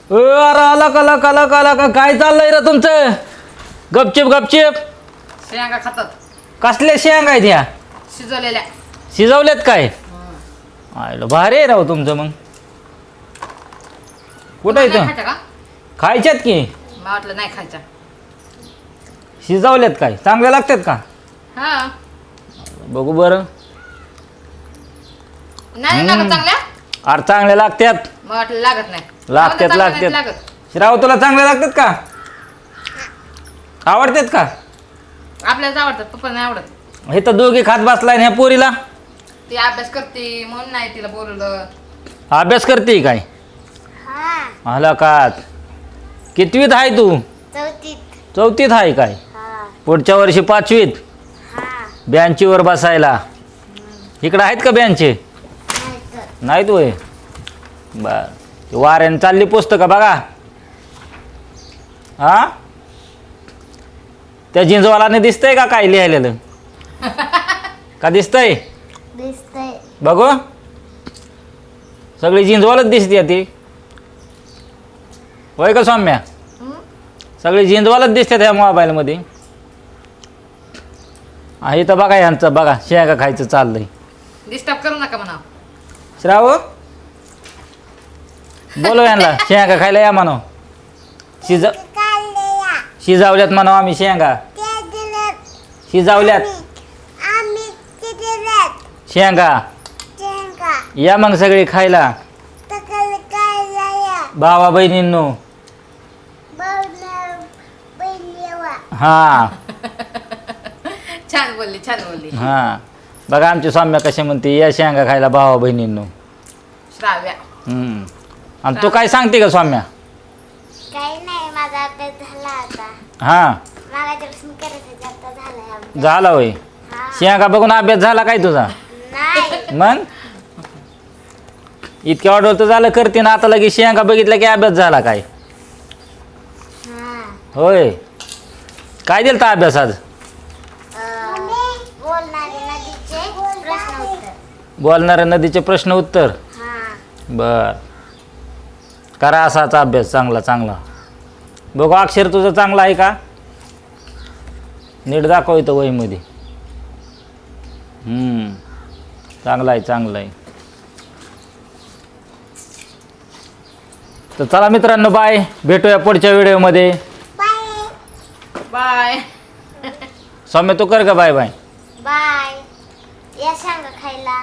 अरे आला का काय चाललंय रे तुमचं? गपचिप गपचिप. शेंगा खातात कसल्या शेंगा आहेत ह्या? शिजवलेल्या. शिजवल्यात काय? आयला भारी आहे राव तुमचं. मग कुठं आहे नाही तर खायच्या का? खायच्यात की? मला वाटलं नाही खायच्या. शिजवल्यात काय? चांगल्या लागतात का? हा बघू बरं. नाही लागत चांगल्या. अरे चांगल्या लागतात. मला वाटलं लागत नाही. लागतात चांगल्या नाहीत लागतात. लागत. श्राव तुला चांगल्या लागतात का? आवडतात का? आपल्याला आवडतात, पप्पा नाही आवडत. हे तर दोघी खात बसलाय ह्या पोरीला. ती अभ्यास करते म्हणून नाही तिला बोलवलं. अभ्यास करते काय? आला का? कितवीत आहे तू? चौथीत आहे काय? पुढच्या वर्षी 5वीत. बेंचीवर बसायला. इकडं आहेत का बेंचे? नाहीत होय. बर वाऱ्याने चालली पुस्तकं बघा. हा त्या जिंजवालाने दिसतंय का काय लिहायलेलं? का दिसतंय? बघू. सगळी जिंजवालच दिसते ती. होय का सौम्या? सगळी जिंजवालच दिसते त्या मोबाईलमध्ये. आहे तर बघा यांचं बघा शेंगा खायचं चाललंय. डिस्टर्ब करू नका म्हणा. श्राव बोलो यांना शेंगा खायला या म्हणाव. शिजावल्यात म्हणाव आम्ही शेंगा. शिजावल्यात शेंगा. या मग सगळे खायला. भावा बहिणींनो. हा छान बोलली छान बोलली. हा बघा आमची सौम्या कशी म्हणते या शेंगा खायला भावा बहिणींनो. श्राव्या. आणि तू काय सांगते का सौम्या? काही नाही, माझा अभ्यास झाला आता. हा मागाच्यापासून करायचं जास्त झालाय अभ्यास. झाला होय. हा. शेंगा बघून अभ्यास झाला काय तुझा? नाही. मग इतक्या ऑर्डर तर झालं करते ना, आता लगेच शेंगा बघितलं की अभ्यास झाला काय? हा. होय. काय दिलं तर अभ्यास आज? बोलणारे नदीचे प्रश्न उत्तर. बोलणाऱ्या नदीचे प्रश्न उत्तर. हा. बर करा असाच अभ्यास चांगला चांगला. बघू अक्षर तुझं चांगलं आहे का? नीट दाखव इथं वहीमध्ये. चांगलं आहे चांगलं आहे. तर चला मित्रांनो बाय. भेटूया पुढच्या व्हिडिओमध्ये. बाय. बाय. सौम्य तू कर का बाय बाय? बाय. या सांगा खायला.